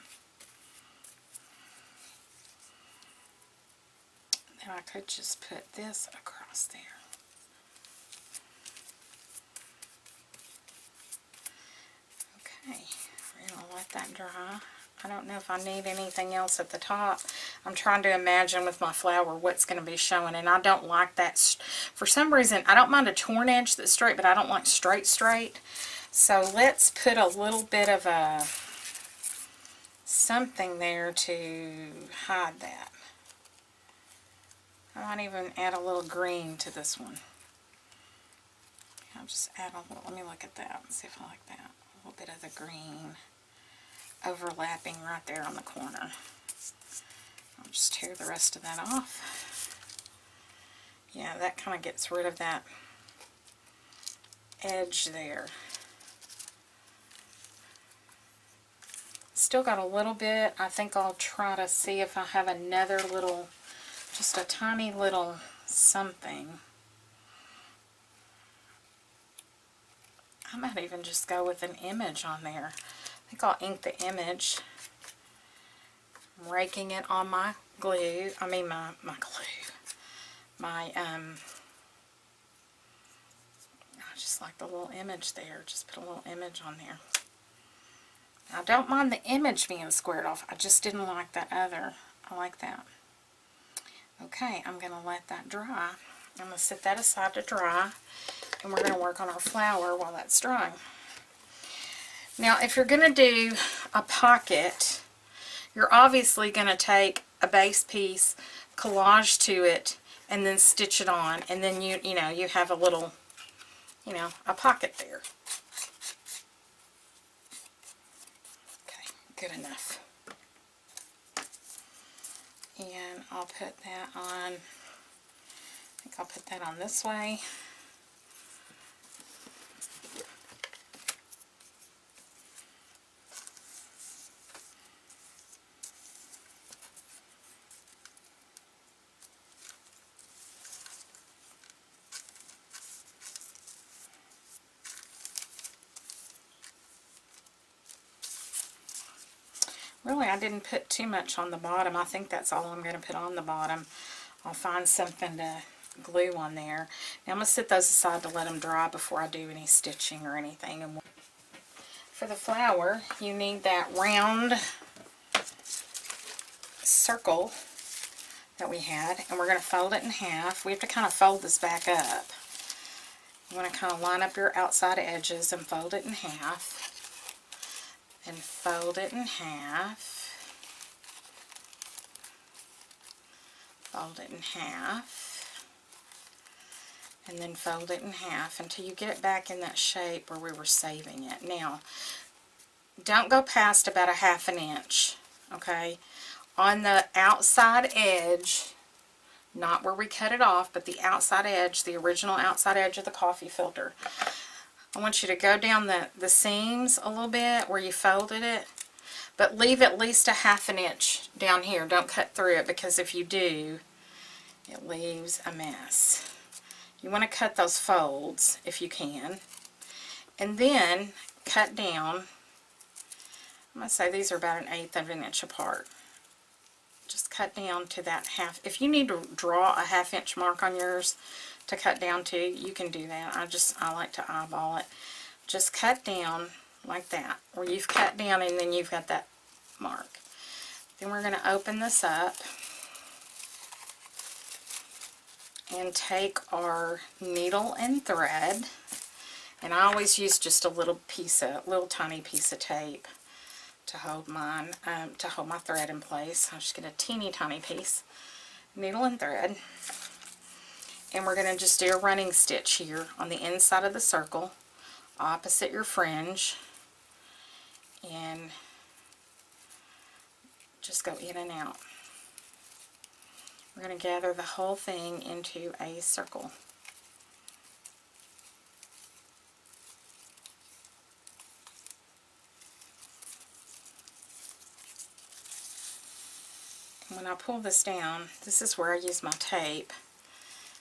And I could just put this across there. Okay, we're going to let that dry. I don't know if I need anything else at the top. I'm trying to imagine with my flower what's going to be showing, and I don't like that. For some reason, I don't mind a torn edge that's straight, but I don't like straight. So let's put a little bit of a something there to hide that. I might even add a little green to this one. I'll just add a little, let me look at that and see if I like that. A little bit of the green overlapping right there on the corner. I'll just tear the rest of that off. Yeah, that kind of gets rid of that edge there. Still got a little bit. I think I'll try to see if I have another little, just a tiny little something. I might even just go with an image on there. I think I'll ink the image. I'm raking it on my glue. I mean my glue. I just like the little image there. Just put a little image on there. I don't mind the image being squared off. I just didn't like that other. I like that. Okay, I'm going to let that dry. I'm going to set that aside to dry. And we're going to work on our flower while that's drying. Now, if you're going to do a pocket, you're obviously going to take a base piece, collage to it, and then stitch it on. And then you know, you have a little, a pocket there. Okay, good enough. And I'll put that on, I think I'll put that on this way. Really, I didn't put too much on the bottom. I think that's all I'm going to put on the bottom. I'll find something to glue on there. Now I'm going to set those aside to let them dry before I do any stitching or anything. And for the flower, you need that round circle that we had, and we're going to fold it in half. We have to kind of fold this back up. You want to kind of line up your outside edges and fold it in half. And fold it in half, fold it in half, and then fold it in half until you get it back in that shape where we were saving it. Now, don't go past about a ½ inch, okay? On the outside edge, not where we cut it off, but the outside edge, the original outside edge of the coffee filter, I want you to go down the seams a little bit where you folded it, but leave at least a 1/2 inch down here. Don't cut through it, because if you do, it leaves a mess. You want to cut those folds if you can, and then cut down. I'm going to say these are about 1/8 of an inch apart. Just cut down to that half. If you need to draw a 1/2 inch mark on yours to cut down to, you can do that. I like to eyeball it. Just cut down like that, where you've cut down and then you've got that mark. Then we're going to open this up and take our needle and thread, and I always use just a little tiny piece of tape to hold mine, to hold my thread in place. I'll just get a teeny tiny piece, needle and thread, and we're going to just do a running stitch here on the inside of the circle, opposite your fringe, and just go in and out. We're going to gather the whole thing into a circle. And when I pull this down, this is where I use my tape.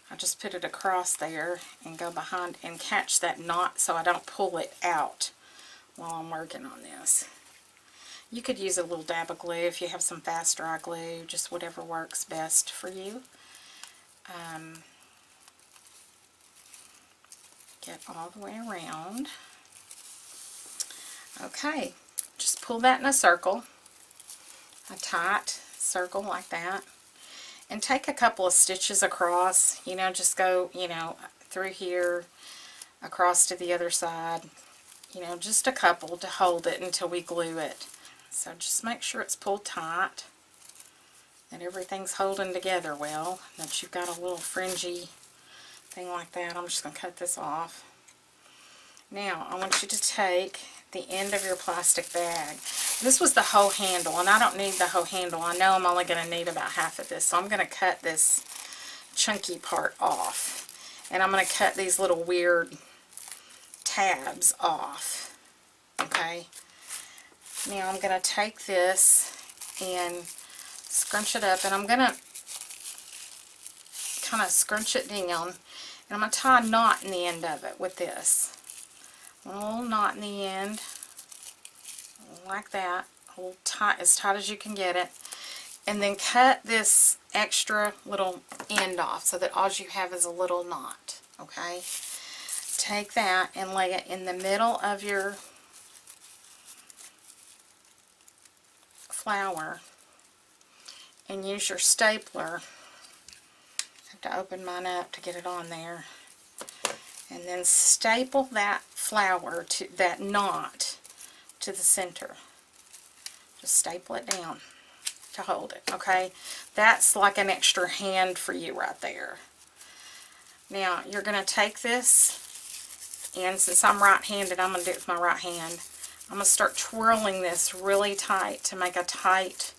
I just put it across there and go behind and catch that knot so I don't pull it out while I'm working on this. You could use a little dab of glue if you have some fast dry glue, just whatever works best for you. Get all the way around. Okay, just pull that in a circle, a tight circle like that, and take a couple of stitches across. Just go, through here, across to the other side, just a couple to hold it until we glue it. So just make sure it's pulled tight, that everything's holding together well, that you've got a little fringy thing like that. I'm just going to cut this off. Now I want you to take the end of your plastic bag. This was the whole handle, and I don't need the whole handle. I know I'm only going to need about half of this, so I'm going to cut this chunky part off, and I'm going to cut these little weird tabs off. Okay, now I'm going to take this and scrunch it up, and I'm going to kind of scrunch it down, and I'm going to tie a knot in the end of it with this. A little knot in the end, like that, hold tight, as tight as you can get it, and then cut this extra little end off so that all you have is a little knot. Okay, take that and lay it in the middle of your flower and use your stapler. I have to open mine up to get it on there, and then staple that flower to that knot to the center. Just staple it down to hold it. Okay, that's like an extra hand for you right there. Now you're going to take this, and since I'm right-handed, I'm going to do it with my right hand. I'm going to start twirling this really tight to make a tight.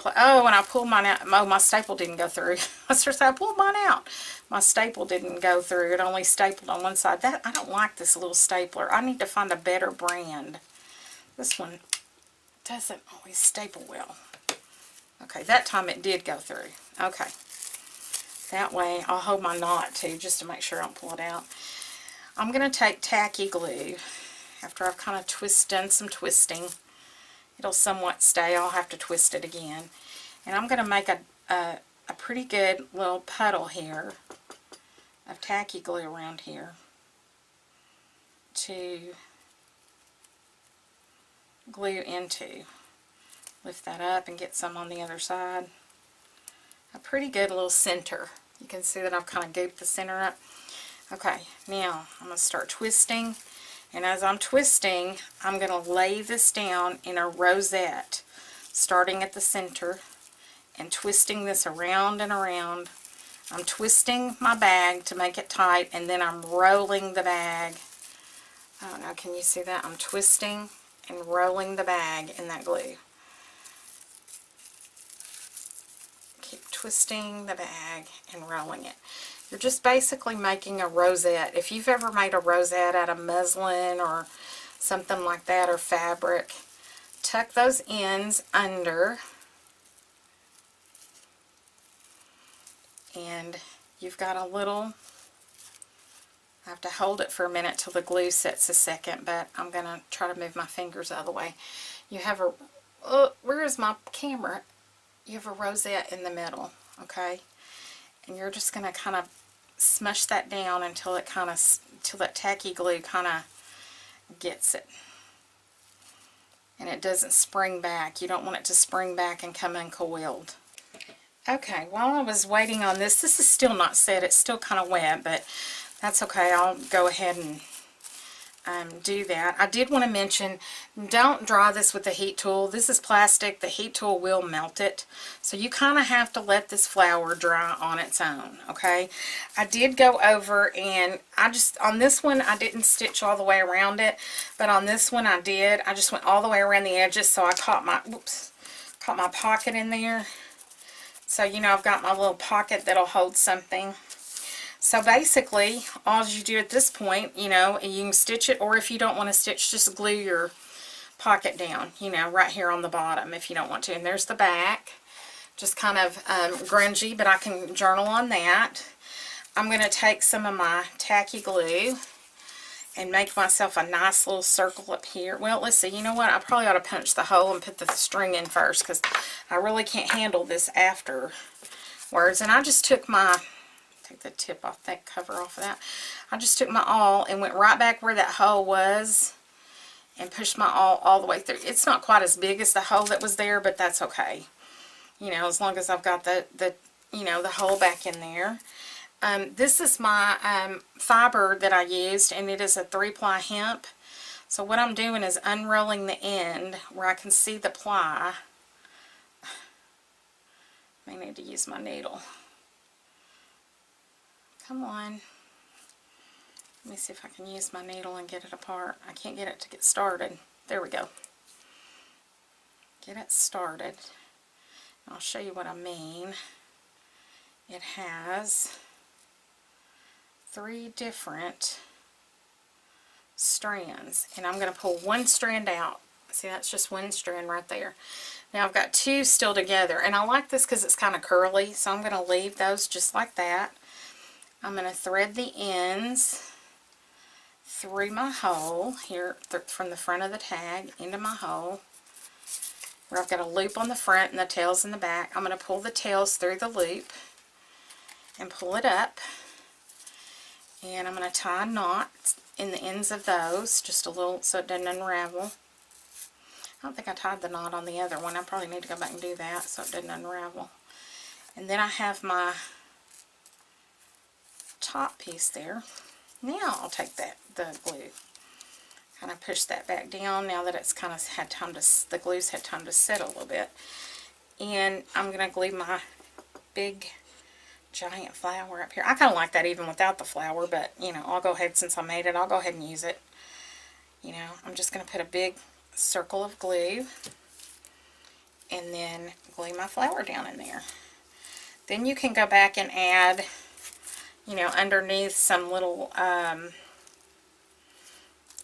Oh, and I pulled mine out. Oh, my staple didn't go through. I pulled mine out. My staple didn't go through. It only stapled on one side. I don't like this little stapler. I need to find a better brand. This one doesn't always staple well. Okay, that time it did go through. Okay. That way I'll hold my knot too, just to make sure I don't pull it out. I'm going to take tacky glue after I've kind of done some twisting. It'll somewhat stay. I'll have to twist it again. And I'm going to make a pretty good little puddle here of tacky glue around here to glue into. Lift that up and get some on the other side. A pretty good little center. You can see that I've kind of gooped the center up. Okay, now I'm going to start twisting. And as I'm twisting, I'm going to lay this down in a rosette, starting at the center and twisting this around and around. I'm twisting my bag to make it tight, and then I'm rolling the bag. I don't know, can you see that? I'm twisting and rolling the bag in that glue. Keep twisting the bag and rolling it. You're just basically making a rosette. If you've ever made a rosette out of muslin or something like that, or fabric, tuck those ends under, and you've got a little, I have to hold it for a minute till the glue sets a second, but I'm going to try to move my fingers out of the way. You have a, where is my camera? You have a rosette in the middle, okay? And you're just going to kind of smush that down until it kind of, till that tacky glue kind of gets it. And it doesn't spring back. You don't want it to spring back and come uncoiled. Okay, while I was waiting on this, this is still not set. It's still kind of wet, but that's okay. I'll go ahead and do that. I did want to mention, don't dry this with the heat tool. This is plastic. The heat tool will melt it. So you kind of have to let this flower dry on its own, okay? I did go over and on this one, I didn't stitch all the way around it, but on this one I did. I just went all the way around the edges, so I caught my pocket in there. So, you know, I've got my little pocket that'll hold something. So basically, all you do at this point, you know, and you can stitch it, or if you don't want to stitch, just glue your pocket down, you know, right here on the bottom if you don't want to. And there's the back. Just kind of grungy, but I can journal on that. I'm going to take some of my tacky glue and make myself a nice little circle up here. Well, let's see, you know what? I probably ought to punch the hole and put the string in first, because I really can't handle this afterwards. And I just took my, take the tip off, that cover off of that. I just took my awl and went right back where that hole was and pushed my awl all the way through. It's not quite as big as the hole that was there, but that's okay. You know, as long as I've got the you know, the hole back in there. This is my fiber that I used, and it is a 3-ply hemp. So what I'm doing is unrolling the end where I can see the ply. May need to use my needle. Come on. Let me see if I can use my needle and get it apart. I can't get it to get started. There we go. Get it started. I'll show you what I mean. It has 3 different strands, and I'm going to pull one strand out. See, that's just one strand right there. Now I've got 2 still together, and I like this because it's kind of curly, so I'm going to leave those just like that. I'm going to thread the ends through my hole here from the front of the tag into my hole, where I've got a loop on the front and the tails in the back. I'm going to pull the tails through the loop and pull it up, and I'm going to tie a knot in the ends of those, just a little, so it doesn't unravel. I don't think I tied the knot on the other one. I probably need to go back and do that so it doesn't unravel. And then I have my top piece there. Now I'll take the glue, kind of push that back down now that it's kind of had time to, the glue's had time to set a little bit. And I'm going to glue my big giant flower up here. I kind of like that even without the flower, but you know, I'll go ahead, since I made it, I'll go ahead and use it. You know, I'm just going to put a big circle of glue and then glue my flower down in there. Then you can go back and add, you know, underneath some little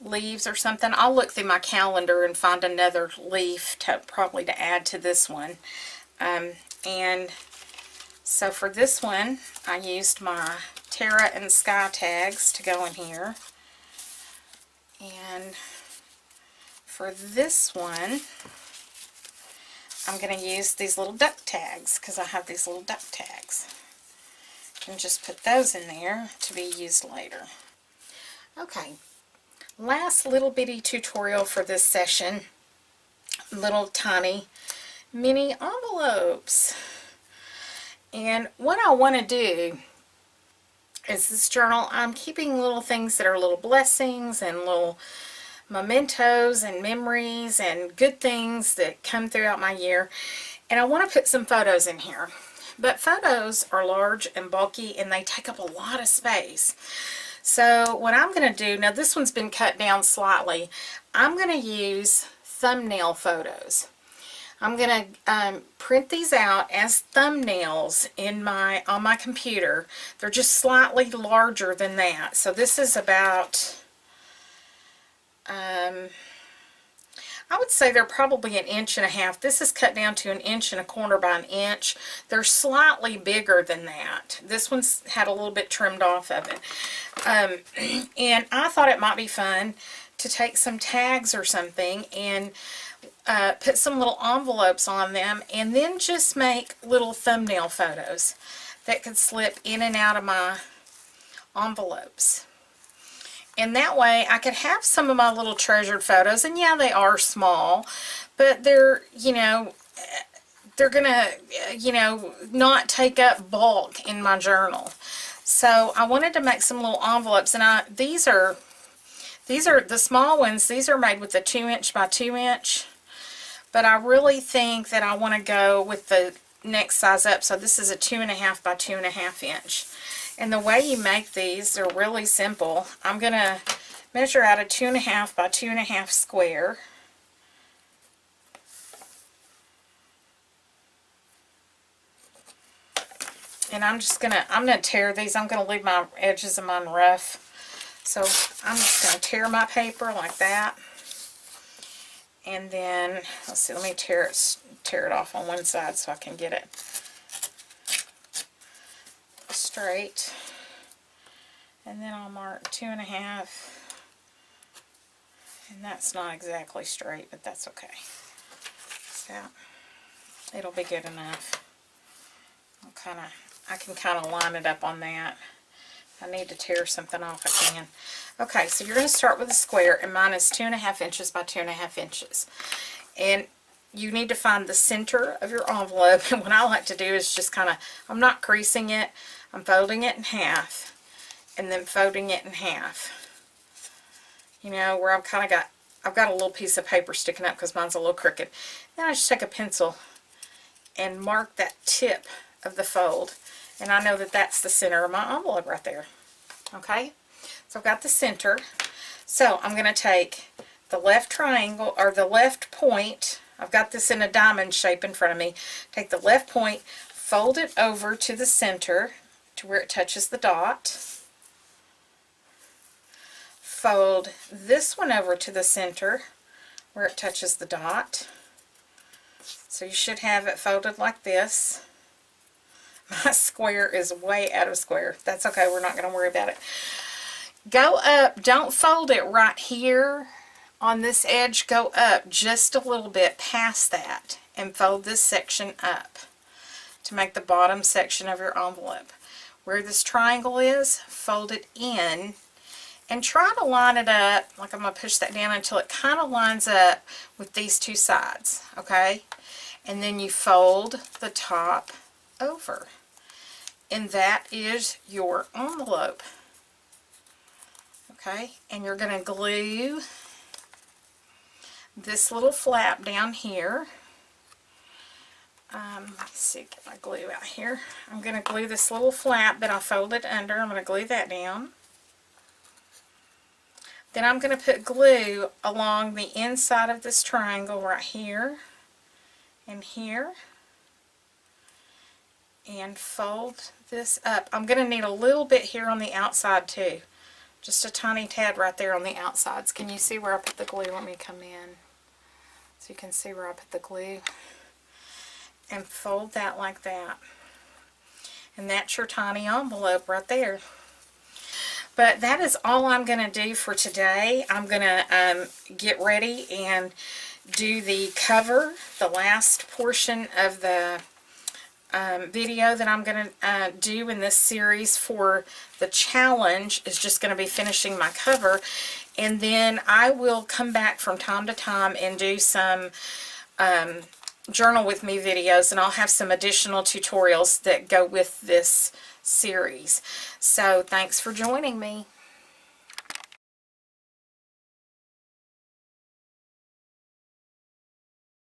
leaves or something. I'll look through my calendar and find another leaf to probably to add to this one. And so for this one, I used my Terra and Sky tags to go in here. And for this one, I'm going to use these little duck tags, because I have these little duck tags. And just put those in there to be used later. Okay, last little bitty tutorial for this session. Little tiny mini envelopes. And what I want to do is this journal, I'm keeping little things that are little blessings and little mementos and memories and good things that come throughout my year. And I want to put some photos in here. But photos are large and bulky and they take up a lot of space. So what I'm going to do, now this one's been cut down slightly, I'm going to use thumbnail photos. I'm going to print these out as thumbnails on my computer. They're just slightly larger than that. So this is about, I would say they're probably 1.5 inches. This is cut down to 1.25 inches by 1 inch. They're slightly bigger than that. This one's had a little bit trimmed off of it. And I thought it might be fun to take some tags or something and put some little envelopes on them, and then just make little thumbnail photos that could slip in and out of my envelopes. And that way I could have some of my little treasured photos, and yeah, they are small, but they're, you know, they're gonna, you know, not take up bulk in my journal. So I wanted to make some little envelopes, and these are the small ones. These are made with a 2 inch by 2 inch. But I really think that I want to go with the next size up. So this is a 2.5 by 2.5 inch. And the way you make these, they're really simple. I'm going to measure out a 2.5 by 2.5 square. And I'm going to tear these. I'm going to leave my edges of mine rough. So I'm just going to tear my paper like that. And then, let's see, let me tear it off on one side so I can get it straight. And then I'll mark 2.5. And that's not exactly straight, but that's okay. So it'll be good enough. I can kind of line it up on that. If I need to tear something off, I can. Okay, so you're going to start with a square, and mine is 2.5 inches by 2.5 inches. And you need to find the center of your envelope. And what I like to do is just kind of, I'm not creasing it, I'm folding it in half, and then folding it in half. You know, where I've got a little piece of paper sticking up because mine's a little crooked. Then I just take a pencil and mark that tip of the fold. And I know that that's the center of my envelope right there. Okay? So I've got the center. So I'm going to take the left triangle, or the left point. I've got this in a diamond shape in front of me. Take the left point, fold it over to the center to where it touches the dot. Fold this one over to the center where it touches the dot. So you should have it folded like this. My square is way out of square. That's okay, we're not going to worry about it. Go up, don't fold it right here on this edge. Go up just a little bit past that and fold this section up to make the bottom section of your envelope. Where this triangle is, fold it in and try to line it up. Like, I'm going to push that down until it kind of lines up with these two sides, okay? And then you fold the top over. And that is your envelope. Okay, and you're going to glue this little flap down here. Let's see, get my glue out here. I'm going to glue this little flap that I folded under. I'm going to glue that down. Then I'm going to put glue along the inside of this triangle right here and here. And fold this up. I'm going to need a little bit here on the outside too. Just a tiny tad right there on the outsides. Can you see where I put the glue? Let me come in so you can see where I put the glue. And fold that like that. And that's your tiny envelope right there. But that is all I'm going to do for today. I'm going to get ready and do the cover, the last portion of the video that I'm going to do in this series for the challenge is just going to be finishing my cover, and then I will come back from time to time and do some journal with me videos, and I'll have some additional tutorials that go with this series. So thanks for joining me.